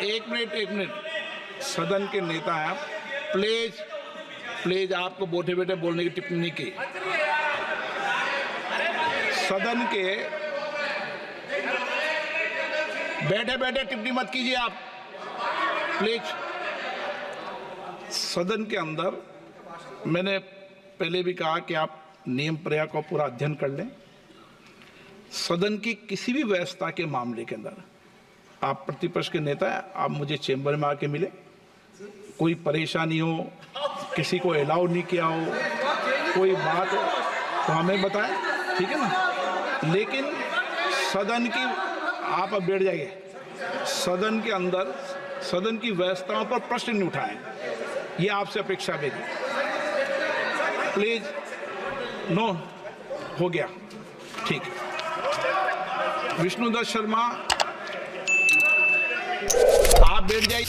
एक मिनट, सदन के नेता हैं, प्लीज आपको बैठे बैठे बोलने की टिप्पणी नहीं की। सदन के बैठे बैठे टिप्पणी मत कीजिए आप, प्लीज। सदन के अंदर मैंने पहले भी कहा कि आप नियम प्रक्रिया का पूरा अध्ययन कर लें। सदन की किसी भी व्यवस्था के मामले के अंदर आप प्रतिपक्ष के नेता हैं, आप मुझे चेंबर में आके मिले, कोई परेशानी हो, किसी को अलाउ नहीं किया हो, कोई बात हो तो हमें बताएं, ठीक है ना? लेकिन सदन की, आप अब बैठ जाइए, सदन के अंदर सदन की व्यवस्थाओं पर प्रश्न नहीं उठाएं, ये आपसे अपेक्षा मेरी, प्लीज। नो, हो गया, ठीक। विष्णुदत्त शर्मा, आप बैठ जाइए।